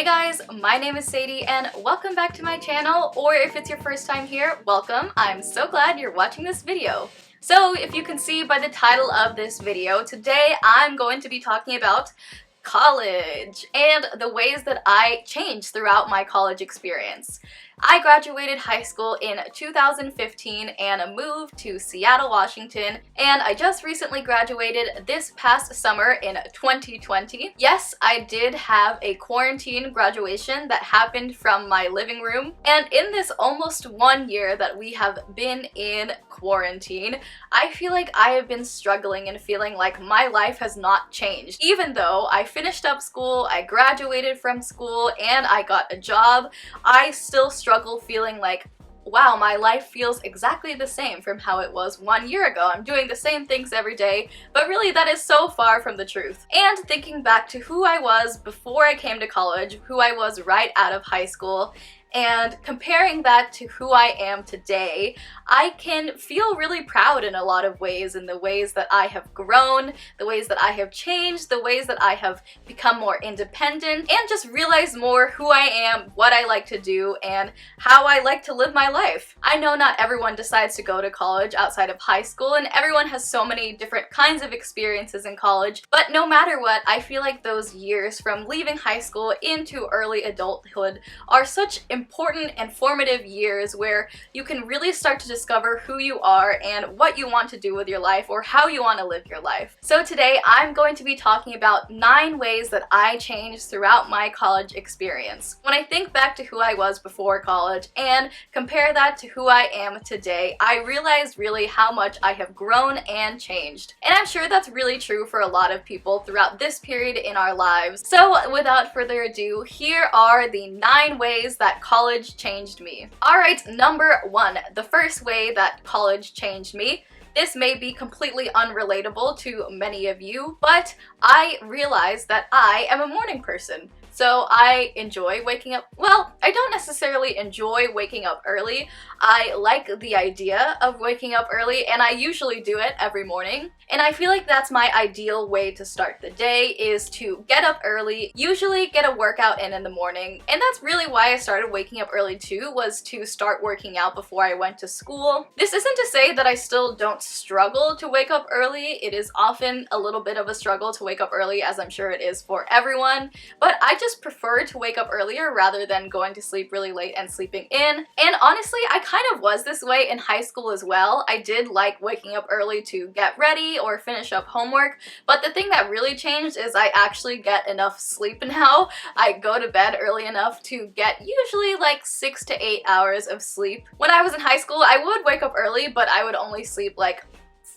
Hey guys, my name is Sadie and welcome back to my channel, or if it's your first time here, welcome. I'm so glad you're watching this video. So if you can see by the title of this video, today I'm going to be talking about college and the ways that I changed throughout my college experience. I graduated high school in 2015 and moved to Seattle, Washington, and I just recently graduated this past summer in 2020. Yes, I did have a quarantine graduation that happened from my living room, and in this almost 1 year that we have been in quarantine, I feel like I have been struggling and feeling like my life has not changed. Even though I finished up school, I graduated from school, and I got a job, I still struggle feeling like, wow, my life feels exactly the same from how it was 1 year ago. I'm doing the same things every day, but really that is so far from the truth. And thinking back to who I was before I came to college, who I was right out of high school, and comparing that to who I am today, I can feel really proud in a lot of ways, in the ways that I have grown, the ways that I have changed, the ways that I have become more independent, and just realized more who I am, what I like to do, and how I like to live my life. I know not everyone decides to go to college outside of high school, and everyone has so many different kinds of experiences in college, but no matter what, I feel like those years from leaving high school into early adulthood are such important and formative years where you can really start to discover who you are and what you want to do with your life or how you want to live your life. So today I'm going to be talking about 9 ways that I changed throughout my college experience. When I think back to who I was before college and compare that to who I am today, I realized really how much I have grown and changed. And I'm sure that's really true for a lot of people throughout this period in our lives. So without further ado, here are the 9 ways that college changed me. Alright, number 1, the first way that college changed me. This may be completely unrelatable to many of you, but I realized that I am a morning person. So I enjoy waking up. Well, I don't necessarily enjoy waking up early. I like the idea of waking up early, and I usually do it every morning. And I feel like that's my ideal way to start the day, is to get up early, usually get a workout in the morning. And that's really why I started waking up early too, was to start working out before I went to school. This isn't to say that I still don't struggle to wake up early. It is often a little bit of a struggle to wake up early, as I'm sure it is for everyone, but I just prefer to wake up earlier rather than going to sleep really late and sleeping in. And honestly, I kind of was this way in high school as well. I did like waking up early to get ready or finish up homework, but the thing that really changed is I actually get enough sleep now. I go to bed early enough to get usually like 6 to 8 hours of sleep. When I was in high school, I would wake up early, but I would only sleep like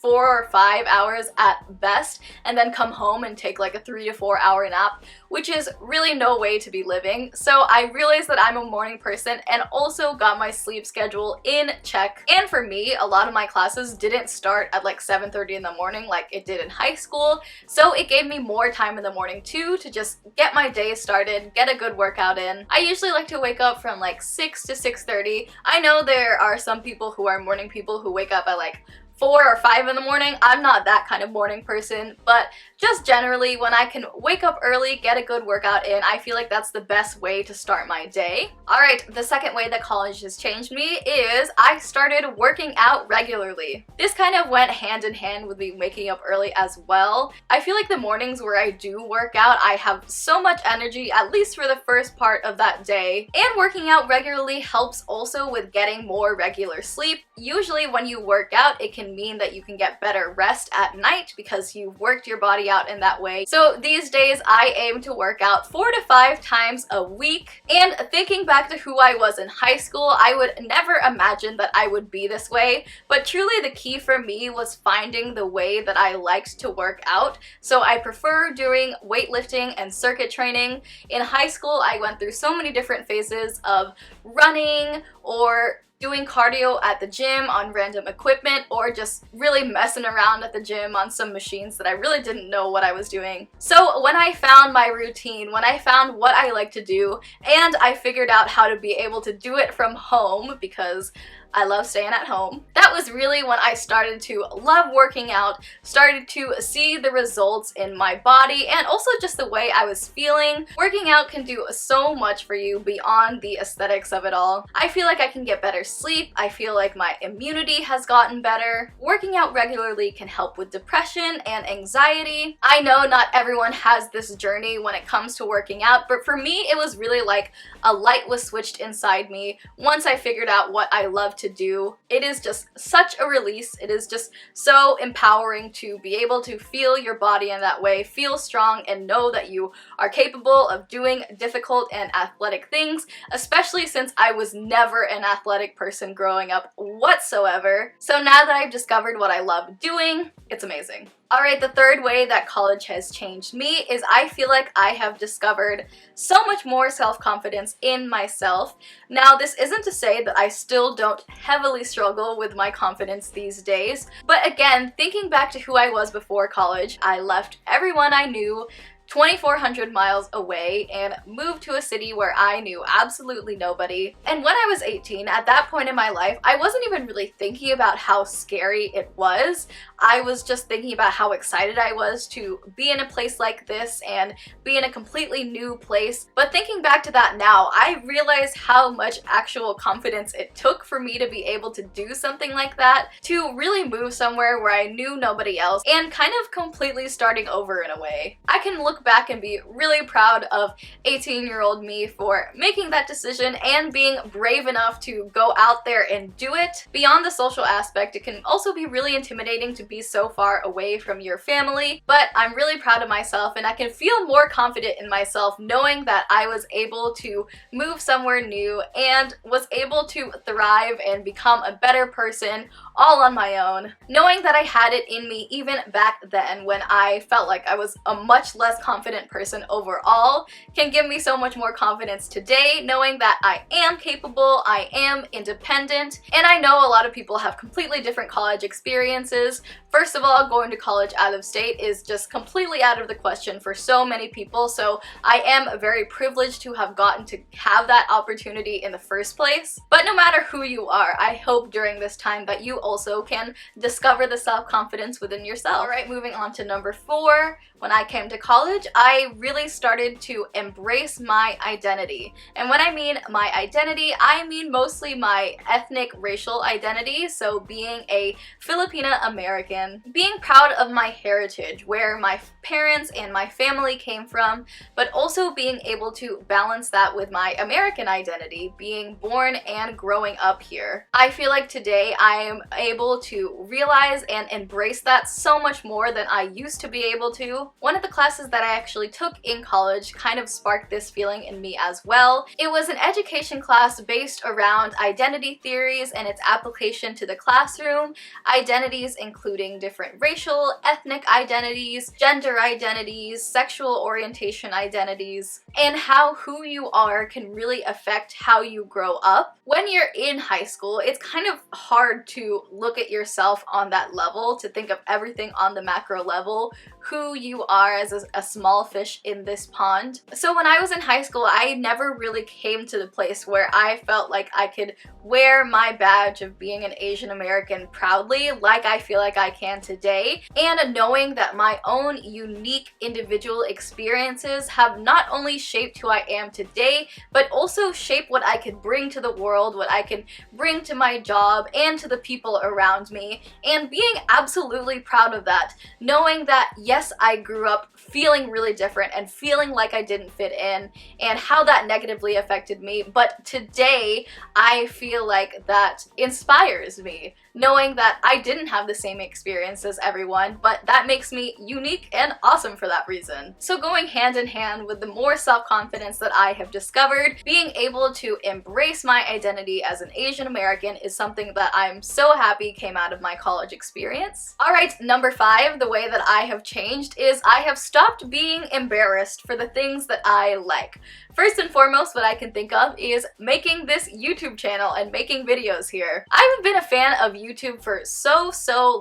4 or 5 hours at best, and then come home and take like a 3 to 4 hour nap, which is really no way to be living. So I realized that I'm a morning person and also got my sleep schedule in check. And for me, a lot of my classes didn't start at like 7:30 in the morning like it did in high school, so it gave me more time in the morning too to just get my day started, get a good workout in. I usually like to wake up from like 6 to 6:30. I know there are some people who are morning people who wake up at like 4 or 5 in the morning. I'm not that kind of morning person, but just generally when I can wake up early, get a good workout in, I feel like that's the best way to start my day. Alright, the second way that college has changed me is I started working out regularly. This kind of went hand in hand with me waking up early as well. I feel like the mornings where I do work out, I have so much energy, at least for the first part of that day. And working out regularly helps also with getting more regular sleep. Usually when you work out, it can mean that you can get better rest at night because you've worked your body out in that way. So these days I aim to work out 4 to 5 times a week. And thinking back to who I was in high school, I would never imagine that I would be this way, but truly the key for me was finding the way that I liked to work out. So I prefer doing weightlifting and circuit training. In high school, I went through so many different phases of running or doing cardio at the gym on random equipment, or just really messing around at the gym on some machines that I really didn't know what I was doing. So when I found my routine, when I found what I like to do, and I figured out how to be able to do it from home, because I love staying at home. That was really when I started to love working out, started to see the results in my body and also just the way I was feeling. Working out can do so much for you beyond the aesthetics of it all. I feel like I can get better sleep. I feel like my immunity has gotten better. Working out regularly can help with depression and anxiety. I know not everyone has this journey when it comes to working out, but for me it was really like a light was switched inside me once I figured out what I love to do. It is just such a release. It is just so empowering to be able to feel your body in that way, feel strong, and know that you are capable of doing difficult and athletic things, especially since I was never an athletic person growing up whatsoever. So now that I've discovered what I love doing, it's amazing. Alright, the third way that college has changed me is I feel like I have discovered so much more self-confidence in myself. Now, this isn't to say that I still don't heavily struggle with my confidence these days, but again, thinking back to who I was before college, I left everyone I knew 2,400 miles away and moved to a city where I knew absolutely nobody. And when I was 18, at that point in my life, I wasn't even really thinking about how scary it was. I was just thinking about how excited I was to be in a place like this and be in a completely new place. But thinking back to that now, I realize how much actual confidence it took for me to be able to do something like that, to really move somewhere where I knew nobody else and kind of completely starting over in a way. I can look back and be really proud of 18-year-old me for making that decision and being brave enough to go out there and do it. Beyond the social aspect, it can also be really intimidating to be so far away from your family, but I'm really proud of myself and I can feel more confident in myself knowing that I was able to move somewhere new and was able to thrive and become a better person all on my own. Knowing that I had it in me even back then when I felt like I was a much less confident person overall can give me so much more confidence today, knowing that I am capable, I am independent, and I know a lot of people have completely different college experiences. First of all, going to college out of state is just completely out of the question for so many people, so I am very privileged to have gotten to have that opportunity in the first place. But no matter who you are, I hope during this time that you also can discover the self-confidence within yourself. Alright, moving on to number 4. When I came to college, I really started to embrace my identity. And when I mean my identity, I mean mostly my ethnic racial identity, so being a Filipina American, being proud of my heritage, where my parents and my family came from, but also being able to balance that with my American identity, being born and growing up here. I feel like today I am able to realize and embrace that so much more than I used to be able to. One of the classes that I actually took in college kind of sparked this feeling in me as well. It was an education class based around identity theories and its application to the classroom, identities including different racial, ethnic identities, gender identities, sexual orientation identities, and how who you are can really affect how you grow up. When you're in high school, it's kind of hard to look at yourself on that level, to think of everything on the macro level, who you are as a small fish in this pond. So when I was in high school, I never really came to the place where I felt like I could wear my badge of being an Asian American proudly like I feel like I can today. And knowing that my own unique individual experiences have not only shaped who I am today, but also shaped what I could bring to the world, what I can bring to my job and to the people around me, and being absolutely proud of that. Knowing that yes, I grew up feeling really different and feeling like I didn't fit in and how that negatively affected me, but today I feel like that inspires me. Knowing that I didn't have the same experience as everyone, but that makes me unique and awesome for that reason. So going hand in hand with the more self-confidence that I have discovered, being able to embrace my identity as an Asian American is something that I'm so happy came out of my college experience. Alright, number 5, the way that I have changed is I have stopped being embarrassed for the things that I like. First and foremost, what I can think of is making this YouTube channel and making videos here. I've been a fan of YouTube for so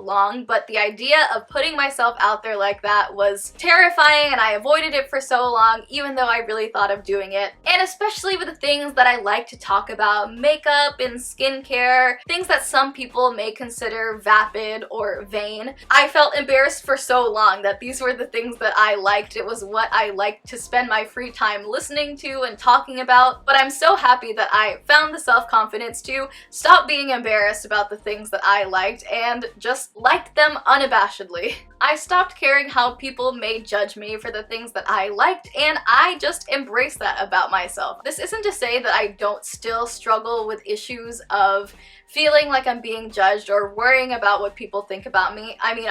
long, but the idea of putting myself out there like that was terrifying, and I avoided it for so long, even though I really thought of doing it. And especially with the things that I like to talk about, makeup and skincare, things that some people may consider vapid or vain, I felt embarrassed for so long that these were the things that I liked. It was what I liked to spend my free time listening to and talking about. But I'm so happy that I found the self-confidence to stop being embarrassed about the things that I liked and just liked them unabashedly. I stopped caring how people may judge me for the things that I liked, and I just embraced that about myself. This isn't to say that I don't still struggle with issues of feeling like I'm being judged or worrying about what people think about me. I mean,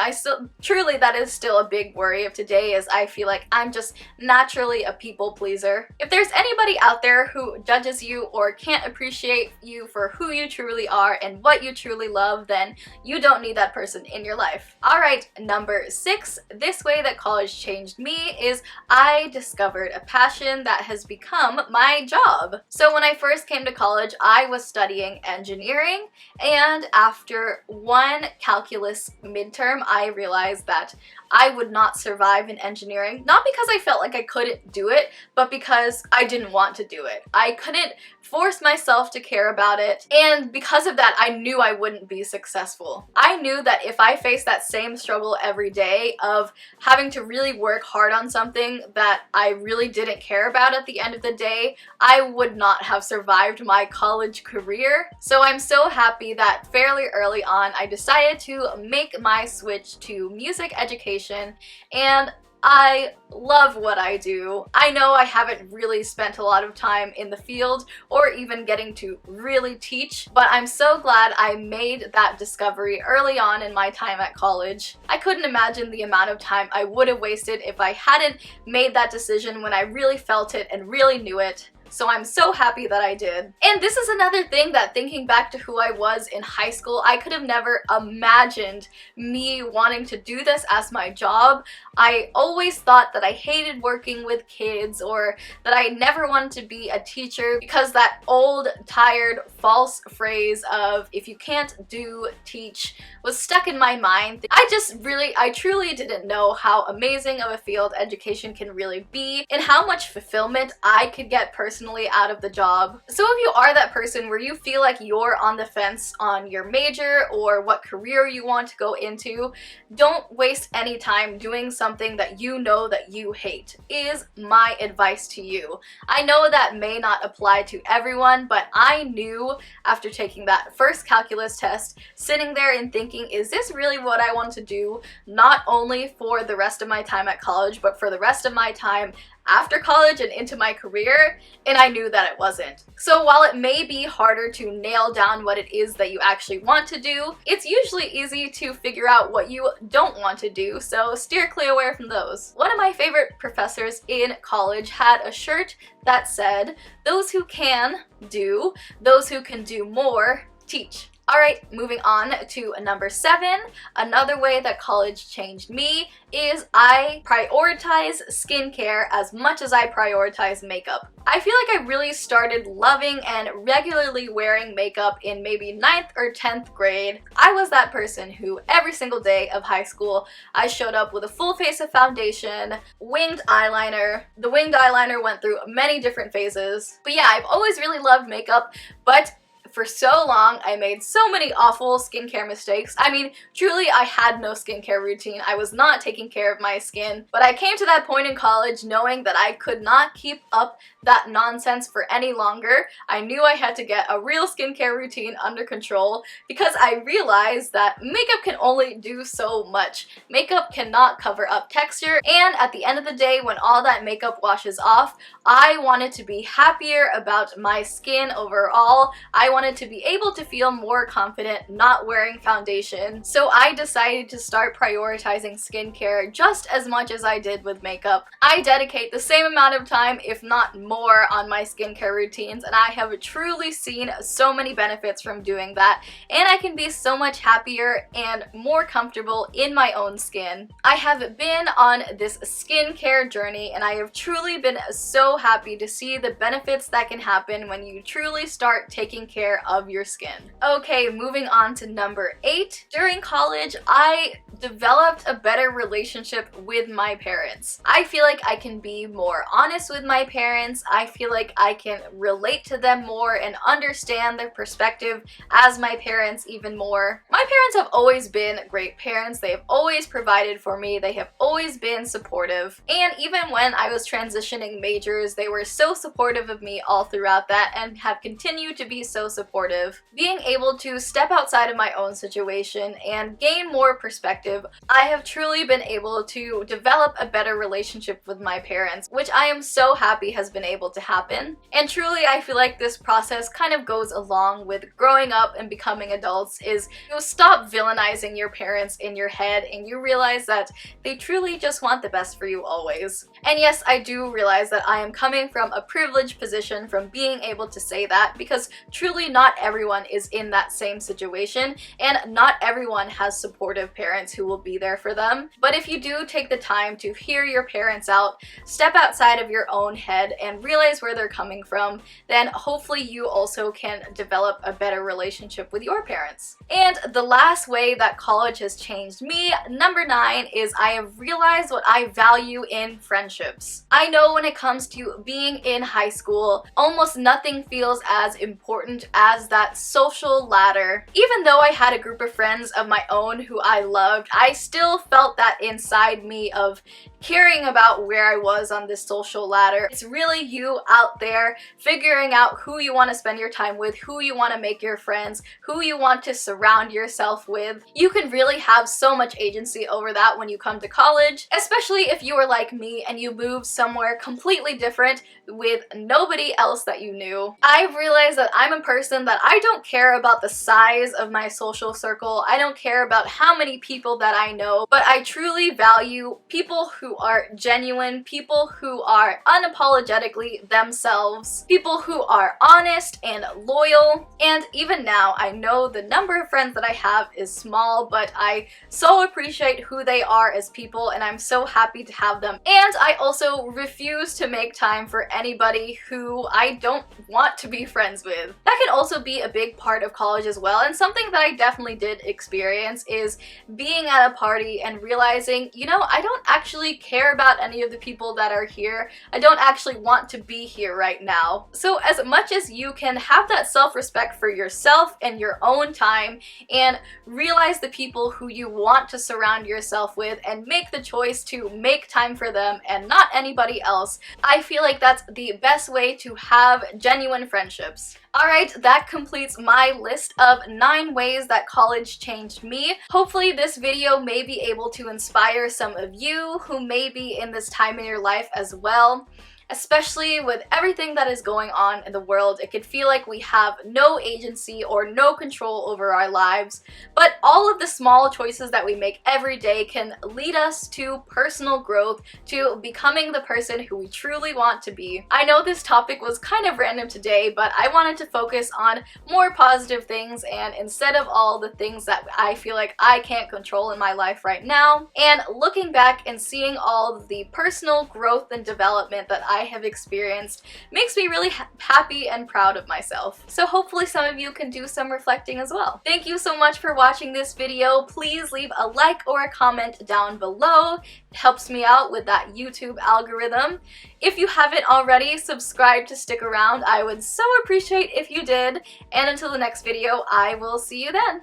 truly that is still a big worry of today, is I feel like I'm just naturally a people pleaser. If there's anybody out there who judges you or can't appreciate you for who you truly are and what you truly love, then you don't need that person in your life. Alright, number 6, this way that college changed me is I discovered a passion that has become my job. So when I first came to college, I was studying engineering, and after one calculus midterm, I realized that I would not survive in engineering, not because I felt like I couldn't do it, but because I didn't want to do it. I couldn't force myself to care about it, and because of that, I knew I wouldn't be successful. I knew that if I faced that same struggle every day of having to really work hard on something that I really didn't care about at the end of the day, I would not have survived my college career. So I'm so happy that fairly early on I decided to make my switch to music education, and I love what I do. I know I haven't really spent a lot of time in the field or even getting to really teach, but I'm so glad I made that discovery early on in my time at college. I couldn't imagine the amount of time I would have wasted if I hadn't made that decision when I really felt it and really knew it. So I'm so happy that I did. And this is another thing that, thinking back to who I was in high school, I could have never imagined me wanting to do this as my job. I always thought that I hated working with kids, or that I never wanted to be a teacher, because that old, tired, false phrase of if you can't do, teach was stuck in my mind. I truly didn't know how amazing of a field education can really be, and how much fulfillment I could get personally out of the job. So if you are that person where you feel like you're on the fence on your major or what career you want to go into, don't waste any time doing something that you know that you hate, is my advice to you. I know that may not apply to everyone, but I knew after taking that first calculus test, sitting there and thinking, is this really what I want to do, not only for the rest of my time at college, but for the rest of my time after college and into my career? And I knew that it wasn't. So while it may be harder to nail down what it is that you actually want to do, it's usually easy to figure out what you don't want to do, so steer clear away from those. One of my favorite professors in college had a shirt that said, "Those who can do, those who can do more, teach." Alright, moving on to number 7. Another way that college changed me is I prioritize skincare as much as I prioritize makeup. I feel like I really started loving and regularly wearing makeup in maybe 9th or 10th grade. I was that person who every single day of high school I showed up with a full face of foundation, winged eyeliner. The winged eyeliner went through many different phases. But yeah, I've always really loved makeup, but for so long, I made so many awful skincare mistakes. I mean, truly, I had no skincare routine. I was not taking care of my skin. But I came to that point in college knowing that I could not keep up that nonsense for any longer. I knew I had to get a real skincare routine under control, because I realized that makeup can only do so much. Makeup cannot cover up texture, and at the end of the day, when all that makeup washes off, I wanted to be happier about my skin overall. I wanted to be able to feel more confident not wearing foundation. So I decided to start prioritizing skincare just as much as I did with makeup. I dedicate the same amount of time, if not more, on my skincare routines, and I have truly seen so many benefits from doing that, and I can be so much happier and more comfortable in my own skin. I have been on this skincare journey, and I have truly been so happy to see the benefits that can happen when you truly start taking care care of your skin. Okay, moving on to number 8. During college, I developed a better relationship with my parents. I feel like I can be more honest with my parents. I feel like I can relate to them more and understand their perspective as my parents even more. My parents have always been great parents. They have always provided for me. They have always been supportive. And even when I was transitioning majors, they were so supportive of me all throughout that and have continued to be so supportive. Being able to step outside of my own situation and gain more perspective, I have truly been able to develop a better relationship with my parents, which I am so happy has been able to happen. And truly, I feel like this process kind of goes along with growing up and becoming adults, is you stop villainizing your parents in your head and you realize that they truly just want the best for you always. And yes, I do realize that I am coming from a privileged position from being able to say that, because truly not everyone is in that same situation and not everyone has supportive parents who will be there for them. But if you do take the time to hear your parents out, step outside of your own head and realize where they're coming from, then hopefully you also can develop a better relationship with your parents. And the last way that college has changed me, number 9, is I have realized what I value in friendships. I know when it comes to being in high school, almost nothing feels as important as that social ladder. Even though I had a group of friends of my own who I loved, I still felt that inside me of caring about where I was on this social ladder. It's really you out there figuring out who you want to spend your time with, who you want to make your friends, who you want to surround yourself with. You can really have so much agency over that when you come to college, especially if you are like me and you moved somewhere completely different with nobody else that you knew. I've realized that I'm a person that I don't care about the size of my social circle. I don't care about how many people that I know, but I truly value people who are genuine, people who are unapologetically themselves, people who are honest and loyal. And even now, I know the number of friends that I have is small, but I so appreciate who they are as people and I'm so happy to have them. And I also refuse to make time for anybody who I don't want to be friends with. That can also be a big part of college as well, and something that I definitely did experience is being at a party and realizing, you know, I don't actually care about any of the people that are here. I don't actually want to be here right now. So as much as you can have that self-respect for yourself and your own time and realize the people who you want to surround yourself with and make the choice to make time for them and not anybody else, I feel like that's the best way to have genuine friendships. Alright, that completes my list of 9 ways that college changed me. Hopefully this video may be able to inspire some of you who may be in this time in your life as well. Especially with everything that is going on in the world, it could feel like we have no agency or no control over our lives, but all of the small choices that we make every day can lead us to personal growth, to becoming the person who we truly want to be. I know this topic was kind of random today, but I wanted to focus on more positive things and instead of all the things that I feel like I can't control in my life right now, and looking back and seeing all of the personal growth and development that I have experienced makes me really happy and proud of myself. So hopefully some of you can do some reflecting as well. Thank you so much for watching this video. Please leave a like or a comment down below. It helps me out with that YouTube algorithm. If you haven't already, subscribe to stick around. I would so appreciate if you did. And until the next video, I will see you then.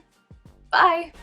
Bye!